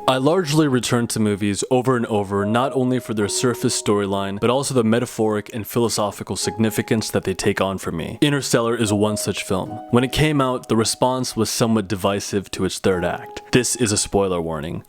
I largely return to movies over and over, not only for their surface storyline, but also the metaphoric and philosophical significance that they take on for me. Interstellar is one such film. When it came out, the response was somewhat divisive to its third act. This is a spoiler warning.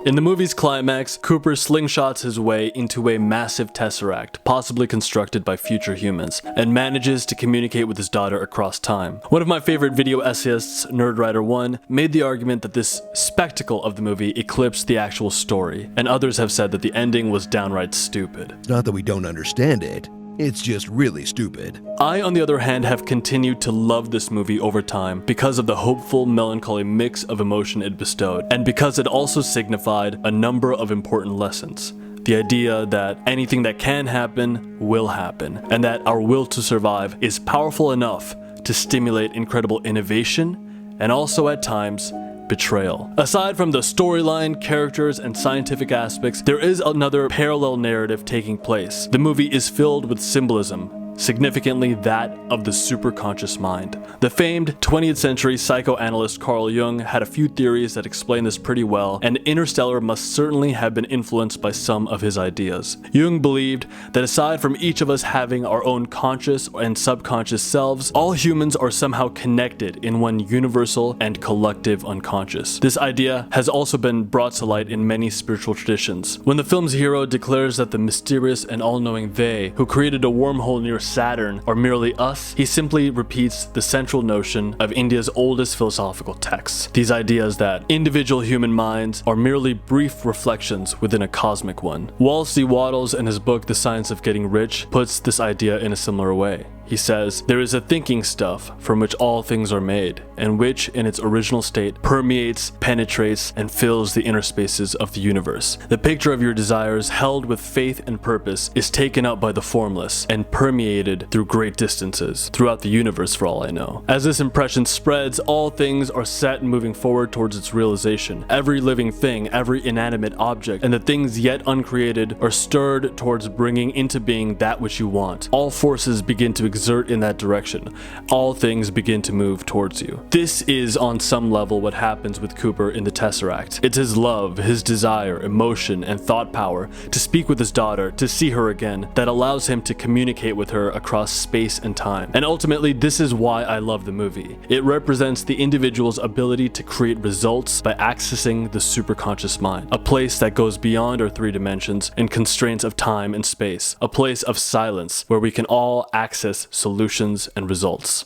In the movie's climax, Cooper slingshots his way into a massive tesseract, possibly constructed by future humans, and manages to communicate with his daughter across time. One of my favorite video essayists, Nerdwriter1, made the argument that this spectacle of the movie eclipsed the actual story, and others have said that the ending was downright stupid. Not that we don't understand it, it's just really stupid. I, on the other hand, have continued to love this movie over time because of the hopeful, melancholy mix of emotion it bestowed, and because it also signified a number of important lessons. The idea that anything that can happen will happen, and that our will to survive is powerful enough to stimulate incredible innovation, and also at times, betrayal. Aside from the storyline, characters, and scientific aspects, there is another parallel narrative taking place. The movie is filled with symbolism, significantly that of the superconscious mind. The famed 20th century psychoanalyst Carl Jung had a few theories that explain this pretty well, and Interstellar must certainly have been influenced by some of his ideas. Jung believed that aside from each of us having our own conscious and subconscious selves, all humans are somehow connected in one universal and collective unconscious. This idea has also been brought to light in many spiritual traditions. When the film's hero declares that the mysterious and all-knowing they who created a wormhole near Saturn are merely us, he simply repeats the central notion of India's oldest philosophical texts. These ideas that individual human minds are merely brief reflections within a cosmic one. Walsey Wattles, in his book The Science of Getting Rich, puts this idea in a similar way. He says, "There is a thinking stuff from which all things are made, and which, in its original state, permeates, penetrates, and fills the inner spaces of the universe. The picture of your desires, held with faith and purpose, is taken up by the formless, and permeated through great distances, throughout the universe for all I know. As this impression spreads, all things are set and moving forward towards its realization. Every living thing, every inanimate object, and the things yet uncreated are stirred towards bringing into being that which you want. All forces begin to exert in that direction. All things begin to move towards you." This is on some level what happens with Cooper in the Tesseract. It's his love, his desire, emotion, and thought power to speak with his daughter, to see her again, that allows him to communicate with her across space and time. And ultimately, this is why I love the movie. It represents the individual's ability to create results by accessing the superconscious mind, a place that goes beyond our three dimensions and constraints of time and space, a place of silence where we can all access solutions and results.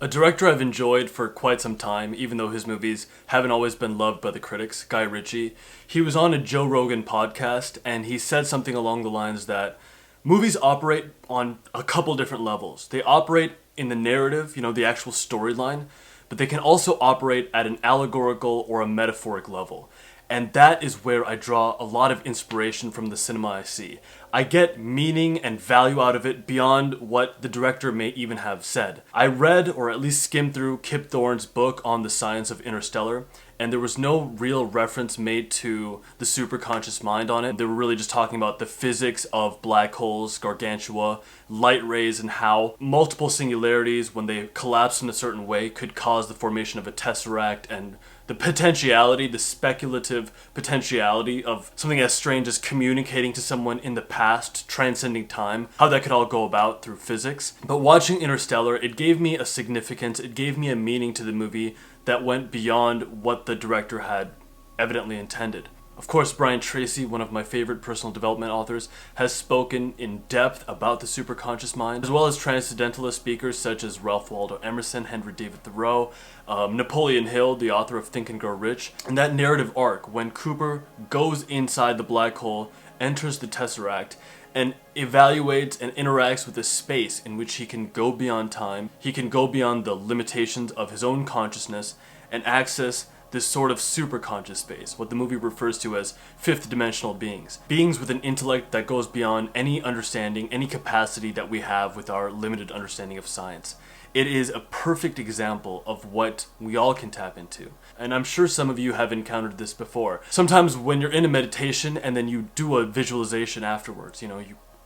A director I've enjoyed for quite some time, even though his movies haven't always been loved by the critics, Guy Ritchie. He was on a Joe Rogan podcast, and he said something along the lines that movies operate on a couple different levels. They operate in the narrative, the actual storyline, but they can also operate at an allegorical or a metaphoric level. And that is where I draw a lot of inspiration from the cinema I see. I get meaning and value out of it beyond what the director may even have said. I read, or at least skimmed through, Kip Thorne's book on the science of Interstellar, and there was no real reference made to the superconscious mind on it. They were really just talking about the physics of black holes, gargantua, light rays, and how multiple singularities, when they collapse in a certain way, could cause the formation of a tesseract, and the potentiality, the speculative potentiality of something as strange as communicating to someone in the past, transcending time, how that could all go about through physics. But watching Interstellar, it gave me a significance, it gave me a meaning to the movie that went beyond what the director had evidently intended. Of course, Brian Tracy, one of my favorite personal development authors, has spoken in depth about the superconscious mind, as well as transcendentalist speakers such as Ralph Waldo Emerson, Henry David Thoreau, Napoleon Hill, the author of Think and Grow Rich. And that narrative arc, when Cooper goes inside the black hole, enters the Tesseract, and evaluates and interacts with a space in which he can go beyond time, he can go beyond the limitations of his own consciousness, and access this sort of superconscious space, what the movie refers to as fifth dimensional beings. Beings with an intellect that goes beyond any understanding, any capacity that we have with our limited understanding of science. It is a perfect example of what we all can tap into. And I'm sure some of you have encountered this before. Sometimes when you're in a meditation and then you do a visualization afterwards, you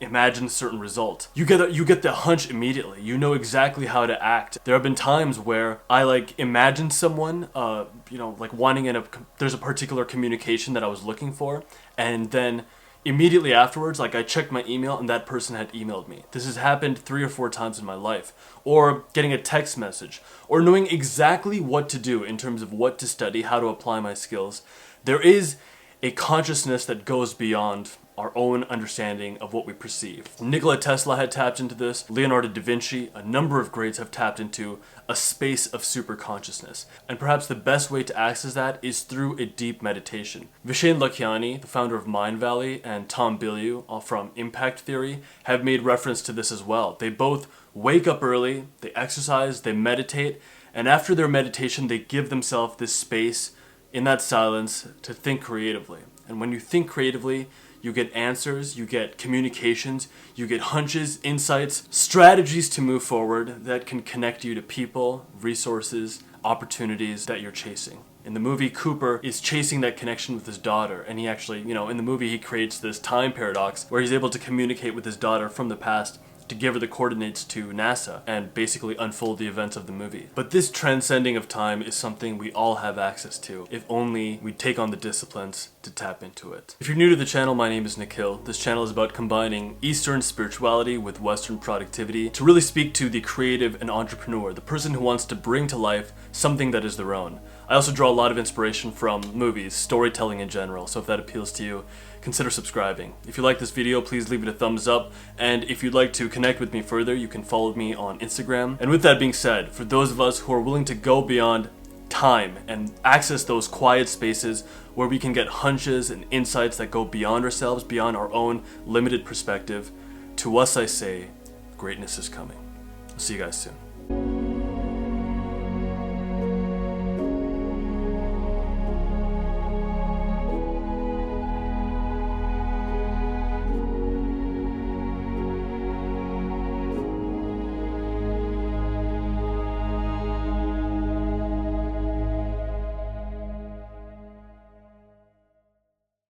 imagine a certain result. You get the hunch immediately. You know exactly how to act. There have been times where I like imagine someone, like wanting there's a particular communication that I was looking for, and then immediately afterwards, like I checked my email and that person had emailed me. This has happened 3 or 4 times in my life. Or getting a text message, or knowing exactly what to do in terms of what to study, how to apply my skills. There is a consciousness that goes beyond our own understanding of what we perceive. Nikola Tesla had tapped into this, Leonardo da Vinci, a number of greats have tapped into a space of superconsciousness. And perhaps the best way to access that is through a deep meditation. Vishen Lakhiani, the founder of Mind Valley, and Tom Bilyeu, all from Impact Theory, have made reference to this as well. They both wake up early, they exercise, they meditate, and after their meditation they give themselves this space in that silence to think creatively. And when you think creatively, you get answers, you get communications, you get hunches, insights, strategies to move forward that can connect you to people, resources, opportunities that you're chasing. In the movie, Cooper is chasing that connection with his daughter, and he actually, in the movie he creates this time paradox where he's able to communicate with his daughter from the past to give her the coordinates to NASA and basically unfold the events of the movie. But this transcending of time is something we all have access to, if only we take on the disciplines to tap into it. If you're new to the channel, my name is Nikhil. This channel is about combining Eastern spirituality with Western productivity to really speak to the creative and entrepreneur, the person who wants to bring to life something that is their own. I also draw a lot of inspiration from movies, storytelling in general, so if that appeals to you, consider subscribing. If you like this video, please leave it a thumbs up, and if you'd like to connect with me further, you can follow me on Instagram. And with that being said, for those of us who are willing to go beyond time and access those quiet spaces where we can get hunches and insights that go beyond ourselves, beyond our own limited perspective, to us I say, greatness is coming. I'll see you guys soon.